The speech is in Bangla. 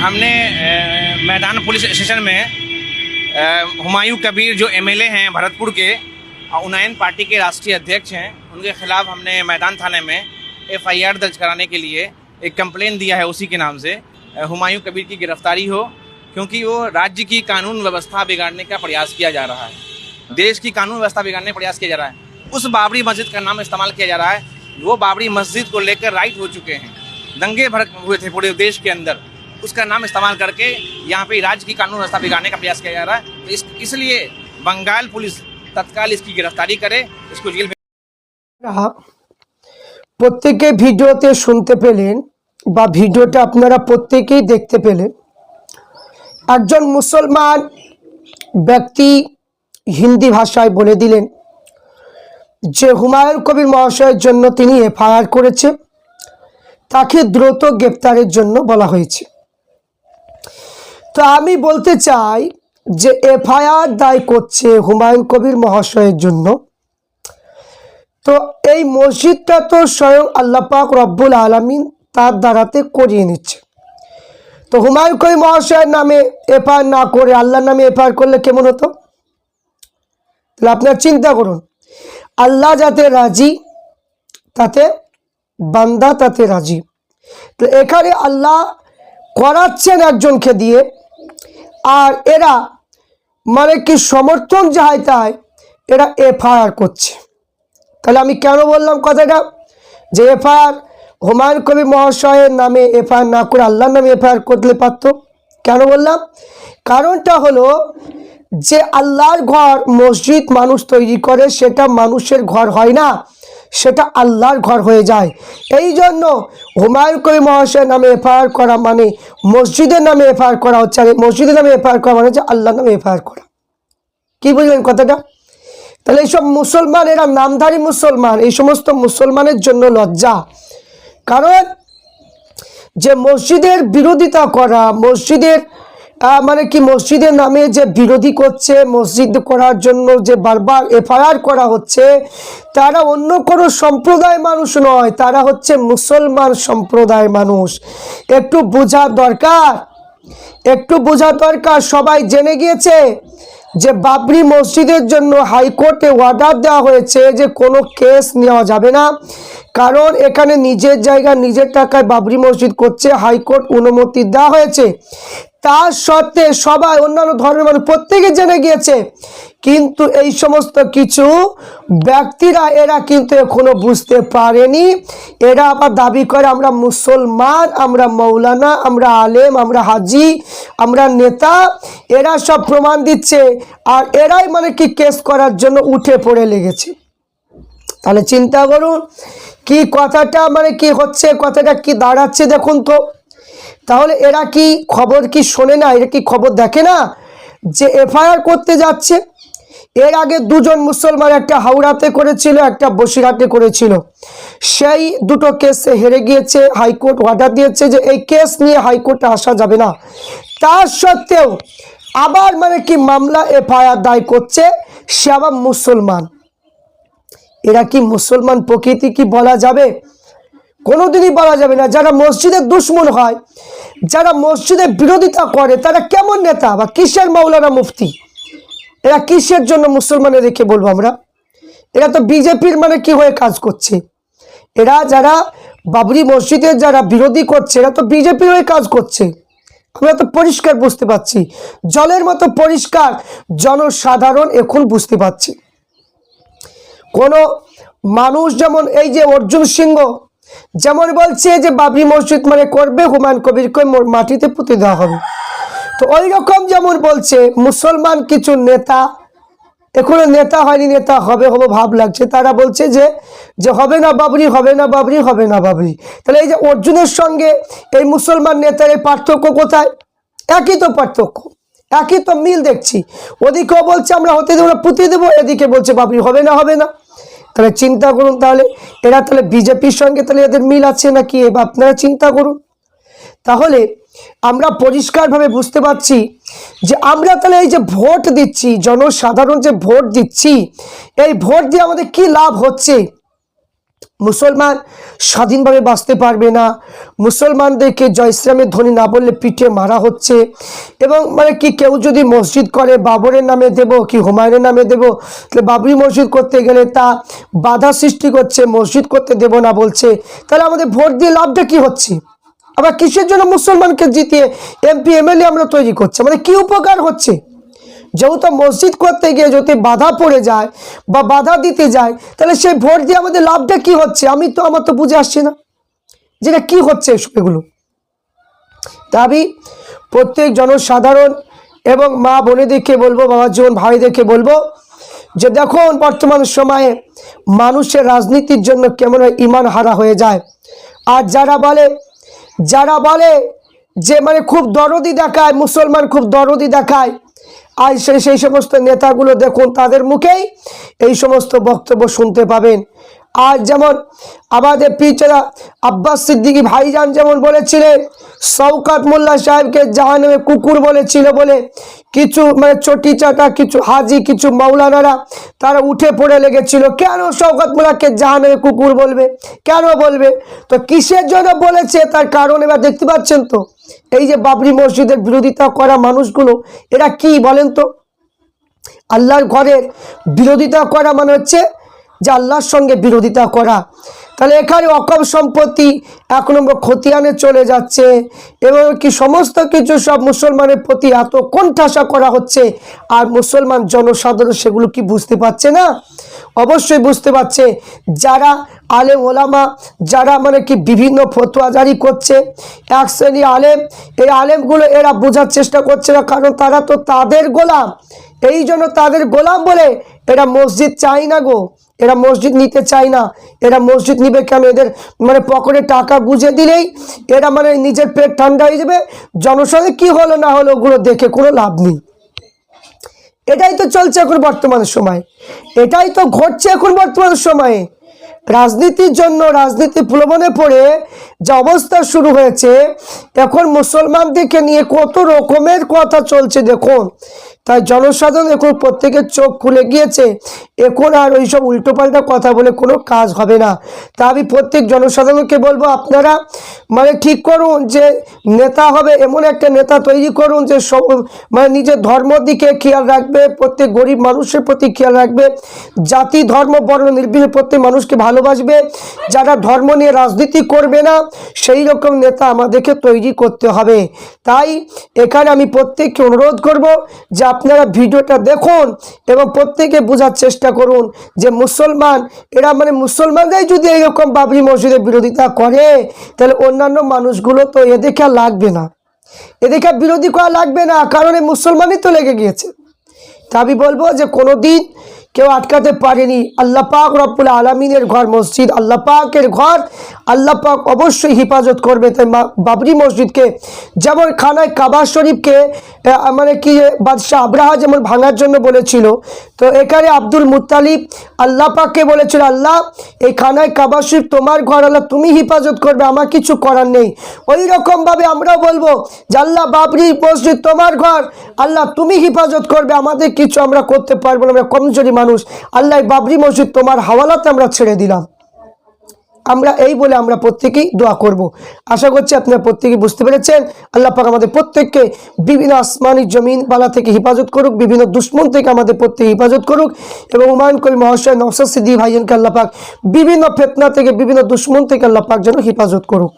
हमने मैदान पुलिस स्टेशन में हुमायूं कबीर जो एमएलए हैं भरतपुर के, उन्नयन पार्टी के राष्ट्रीय अध्यक्ष हैं, उनके खिलाफ हमने मैदान थाने में एफआईआर दर्ज कराने के लिए एक कंप्लेन दिया है। उसी के नाम से हुमायूं कबीर की गिरफ्तारी हो, क्योंकि वो राज्य की कानून व्यवस्था बिगाड़ने का प्रयास किया जा रहा है, देश की कानून व्यवस्था बिगाड़ने का प्रयास किया जा रहा है। उस बाबरी मस्जिद का नाम इस्तेमाल किया जा रहा है। वो बाबरी मस्जिद को लेकर राइट हो चुके हैं, दंगे भड़क हुए थे पूरे देश के अंदर, उसका नाम इस्तेमाल करके यहाँ पे राज्य की कानून व्यवस्था बिगाड़ने का प्रयास किया जा रहा है। तो इसलिए बंगाल पुलिस तत्काल इसकी गिरफ्तारी करे, इसको जेल में। প্রত্যেকে ভিডিওতে শুনতে পেলেন বা ভিডিওটা আপনারা প্রত্যেকেই দেখতে পেলেন। একজন মুসলমান ব্যক্তি হিন্দি ভাষায় বলে দিলেন যে হুমায়ুন কবির মহাশয়ের জন্য তিনি এফআইআর করেছে, তাকে দ্রুত গ্রেপ্তারের জন্য বলা হয়েছে। তো আমি বলতে চাই যে এফআইআর দায় করছে হুমায়ুন কবির মহাশয়ের জন্য, তো এই মসজিদটা তো স্বয়ং আল্লাহ পাক রব্বুল আলামিন তার দ্বারাতে করিয়ে নিচ্ছে। তো হুমায়ুন কবির মহাশয়ের নামে এফআইআর না করে আল্লাহর নামে এফআইআর করলে কেমন হতো? তাহলে আপনারা চিন্তা করুন, আল্লাহ যাতে রাজি তাতে বান্দা তাতে রাজি। তো এখানে আল্লাহ করাচ্ছেন একজনকে দিয়ে, আর এরা মানে কি সমর্থন যাই তাই এরা এফআইআর করছে। তাহলে আমি কেন বললাম কথাটা যে এফআইআর হুমায়ুন কবির মহাশয়ের নামে এফআইআর না করে আল্লাহর নামে এফআইআর করলে পারত? কেন বললাম? কারণটা হলো যে আল্লাহর ঘর মসজিদ মানুষ তৈরি করে, সেটা মানুষের ঘর হয় না, সেটা আল্লাহর ঘর হয়ে যায়। এই জন্য হুমায়ুন কবির মহাশয়ের নামে এফআইআর করা মানে মসজিদের নামে এফআইআর করা হচ্ছে, আর মসজিদের নামে এফআইআর করা মানে হচ্ছে আল্লাহর নামে এফআইআর করা। কি বুঝলেন কথাটা? তাহলে এইসব মুসলমান, এরা নামধারী মুসলমান, এই সমস্ত মুসলমানের জন্য লজ্জা। কারণ যে মসজিদের বিরোধিতা করা, মসজিদের মানে কি মসজিদের নামে যে বিরোধী করছে, মসজিদ করার জন্য যে বারবার এফআইআর করা হচ্ছে, তারা অন্য কোনো সম্প্রদায় মানুষ নয়, তারা হচ্ছে মুসলমান সম্প্রদায়ের মানুষ। একটু বোঝার দরকার, একটু বোঝার দরকার। সবাই জেনে গিয়েছে যে বাবরি মসজিদের জন্য হাইকোর্টে অর্ডার দেওয়া হয়েছে যে কোনো কেস নেওয়া যাবে না, কারণ এখানে নিজের জায়গা নিজের টাকায় বাবরি মসজিদ করছে, হাইকোর্ট অনুমতি দেওয়া হয়েছে। তার সত্ত্বে সবাই, অন্যান্য ধর্মের মানুষ প্রত্যেকে জেনে গিয়েছে, কিন্তু এই সমস্ত কিছু ব্যক্তিরা এরা কিন্তু এখনো বুঝতে পারেনি। এরা আবার দাবি করে আমরা মুসলমান, আমরা মৌলানা, আমরা আলেম, আমরা হাজি, আমরা নেতা, এরা সব প্রমাণ দিচ্ছে, আর এরাই মানে কি কেস করার জন্য উঠে পড়ে লেগেছে। তাহলে চিন্তা করুন কি কথাটা মানে কি হচ্ছে, কথাটা কি দাঁড়াচ্ছে দেখুন তো। তাহলে এরা কি খবর কি শোনে না, এরা কি খবর দেখে না যে এফআইআর করতে যাচ্ছে? এর আগে দুজন মুসলমান, একটা হাওড়াতে করেছিল, একটা বসিরহাটে করেছিল, সেই দুটো কেসে হেরে গিয়েছে। হাইকোর্ট অর্ডার দিয়েছে যে এই কেস নিয়ে হাইকোর্টে আসা যাবে না। তার সত্ত্বেও আবার মানে কি মামলা এফআইআর দায় করছে, সে আবার মুসলমান। এরা কি মুসলমান প্রকৃতি কি বলা যাবে? কোনোদিনই বলা যাবে না। যারা মসজিদের দুশ্মন হয়, যারা মসজিদের বিরোধিতা করে, তারা কেমন নেতা বা কিসের মাওলানা মুফতি? এরা কিসের জন্য মুসলমানের রেখে বলবো আমরা? এরা তো বিজেপির মানে কি হয়ে কাজ করছে। এরা যারা বাবরি মসজিদের যারা বিরোধী করছে, এরা তো বিজেপির হয়ে কাজ করছে। আমরা তো পরিষ্কার বুঝতে পারছি, জলের মতো পরিষ্কার, জনসাধারণ এখন বুঝতে পারছি। কোনো মানুষ যেমন এই যে অর্জুন সিংহ যেমন বলছে যে বাবরি মসজিদ মানে করবে, হুমায়ুন কবিরকে মাটিতে পুঁতে দেওয়া হবে, তো ওই রকম যেমন বলছে মুসলমান কিছু নেতা, এখনো নেতা হয়নি, নেতা হবে হবে ভাব লাগছে, তারা বলছে যে হবে না বাবরি, হবে না বাবরি, হবে না বাবরি। তাহলে এই যে অর্জুনের সঙ্গে এই মুসলমান নেতার এই পার্থক্য কোথায়? একই তো পার্থক্য, একই তো মিল দেখছি। ওদিকেও বলছে আমরা হতে দেবো না, পুঁতে দেবো, এদিকে বলছে বাবরি হবে না, হবে না। তাহলে চিন্তা করুন, তাহলে এরা তাহলে বিজেপির সঙ্গে তাহলে এদের মিল আছে নাকি? এবার আপনারা চিন্তা করুন। তাহলে আমরা পরিষ্কারভাবে বুঝতে পারছি যে আমরা তাহলে এই যে ভোট দিচ্ছি, জনসাধারণ যে ভোট দিচ্ছি, এই ভোট দিয়ে আমাদের কি লাভ হচ্ছে? মুসলমান স্বাধীনভাবে বাঁচতে পারবে না, মুসলমানদেরকে জয় ইসলামের ধ্বনি না বললে পিঠে মারা হচ্ছে। এবং মানে কি কেউ যদি মসজিদ করে বাবরের নামে দেব কি হুমায়ুনের নামে দেব, তাহলে বাবরি মসজিদ করতে গেলে তা বাধা সৃষ্টি করছে, মসজিদ করতে দেব না বলছে, তাহলে আমাদের ভোট দিয়ে লাভটা কি হচ্ছে? আবার কিসের জন্য মুসলমানকে জিতিয়ে এমপি এমএলএ আমরা তৈরি করছি, মানে কি উপকার হচ্ছে? যেহেতু মসজিদ করতে গিয়ে যদি বাধা পড়ে যায় বা বাধা দিতে যায়, তাহলে সেই ভোট দিয়ে আমাদের লাভটা কি হচ্ছে? আমার তো বুঝে আসছে না যেটা কি হচ্ছে এগুলো। দাবি প্রত্যেক জনসাধারণ এবং মা বোনেদেরকে বলবো, বাবা জীবন ভাইদেরকে বলবো যে দেখুন বর্তমান সময়ে মানুষের রাজনীতির জন্য কেমন ইমান হারা হয়ে যায়। আর যারা বলে যে মানে খুব দরদি দেখায়, মুসলমান খুব দরদি দেখায়, আর সেই সমস্ত নেতাগুলো দেখুন তাদের মুখেই এই সমস্ত বক্তব্য শুনতে পাবেন। আর যেমন আমাদের পিছরা আব্বাস সিদ্দিকী ভাইজান যেমন বলেছিলেন শওকত মোল্লা সাহেবকে জাহান্নামে কুকুর বলেছিল বলে কিছু মানে চটি চাটা কিছু হাজি কিছু মাওলানারা তারা উঠে পড়ে লেগেছিল, কেন শওকত মোল্লাকে জাহান্নামে কুকুর বলবে, কেন বলবে? তো কিসের জন্য বলেছে তার কারণ এবার দেখতে পাচ্ছেন তো। এই যে বাবরি মসজিদের বিরোধিতা করা মানুষগুলো এরা কি বলেন তো? আল্লাহর ঘরের বিরোধিতা করা মানে হচ্ছে যে আল্লাহর সঙ্গে বিরোধিতা করা। তাহলে এখানে অকম সম্পত্তি 1 নম্বর খতিয়ানে চলে যাচ্ছে এবং কি সমস্ত কিছু সব মুসলমানের প্রতি এত কোণঠাসা করা হচ্ছে, আর মুসলমান জনসাধারণ সেগুলো কি বুঝতে পারছে না? অবশ্যই বুঝতে পারছে। যারা আলেম ওলামা যারা মানে কি বিভিন্ন ফতোয়া জারি করছে, এক শ্রেণী আলেম, এই আলেমগুলো এরা বোঝার চেষ্টা করছে না, কারণ তারা তো তাদের গোলাম। এই জন্য তাদের গোলাম বলে এরা মসজিদ চাই না গো, এরা মসজিদ নিতে চায় না। এরা মসজিদ নিবে কেন? এদের মানে পকেটে টাকা গুঁজে দিলেই এরা মানে নিজের পেট ঠান্ডা হয়ে যাবে, জনসংখ্যা কি হলো না হলো ওগুলো দেখে কোনো লাভ নেই। এটাই তো চলছে এখন বর্তমান সময়, এটাই তো ঘটছে এখন বর্তমান সময়ে। রাজনীতির জন্য রাজনীতি প্রলোভনে পড়ে যে অবস্থা শুরু হয়েছে, এখন মুসলমানদেরকে নিয়ে কত রকমের কথা চলছে দেখুন। তাই জনসাধারণ এখন প্রত্যেকের চোখ খুলে গিয়েছে, এখন আর ওইসব উল্টোপাল্টা কথা বলে কোনো কাজ হবে না। তা আমি প্রত্যেক জনসাধারণকে বলবো আপনারা মানে ঠিক করুন যে নেতা হবে এমন একটা নেতা তৈরি করুন যে সব মানে নিজের ধর্মের দিকে খেয়াল রাখবে, প্রত্যেক গরিব মানুষের প্রতি খেয়াল রাখবে, জাতি ধর্ম বর্ণ নির্বিশেষে প্রত্যেক মানুষকে ভালোবাসবে, যারা ধর্ম নিয়ে রাজনীতি করবে না সেই রকম নেতা আমাদেরকে তৈরি করতে হবে। তাই এখানে আমি প্রত্যেককে অনুরোধ করব যে আপনারা ভিডিওটা দেখুন এবং প্রত্যেকে বোঝার চেষ্টা করুন যে মুসলমান এরা মানে মুসলমানরাই যদি এইরকম বাবরি মসজিদের বিরোধিতা করে, তাহলে অন্যান্য মানুষগুলো তো এদেরকে আর লাগবে না, এদেরকে বিরোধী করা লাগবে না, কারণ এই মুসলমানই তো লেগে গিয়েছে। তা আমি বলবো যে কোনোদিন কেউ আটকাতে পারেনি। আল্লাহ পাক রব্বুল আলামিনের ঘর মসজিদ, আল্লাহ পাকের ঘর, আল্লাহ পাক অবশ্যই হেফাজত করবে। তাই বাবরি মসজিদকে যেমন খানায় কাবা শরীফকে মানে কি বাদশাহ আব্রাহা যেমন ভাঙার জন্য বলেছিল, তো এখানে আব্দুল মুত্তালিব আল্লাহ পাককে বলেছিল আল্লাহ এই খানায় কাবা শরীফ তোমার ঘর, আল্লাহ তুমি হেফাজত করবে, আমার কিছু করার নেই। ওই রকমভাবে আমরাও বলবো যে আল্লাহ বাবরি মসজিদ তোমার ঘর, আল্লাহ তুমি হেফাজত করবে, আমাদের কিছু আমরা করতে পারবো না, আমরা কমজোরি মানুষ, আল্লাহ বাবরি মসজিদ তোমার হাওয়ালাতে আমরা ছেড়ে দিলাম। আমরা এই বলে আমরা প্রত্যেকেই দোয়া করব। আশা করছি আপনারা প্রত্যেকেই বুঝতে পেরেছেন। আল্লাহ পাক আমাদের প্রত্যেককে বিভিন্ন আসমানি জমিন বালা থেকে হেফাজত করুক, বিভিন্ন দুশ্মন থেকে আমাদের প্রত্যেকে হেফাজত করুক, এবং হুমায়ুন কবির মহাশয় নওশাদ সিদ্দিকী ভাইজানকে আল্লাহ পাক বিভিন্ন ফিতনা থেকে বিভিন্ন দুশ্মন থেকে আল্লাহ পাক যেন হেফাজত করুক।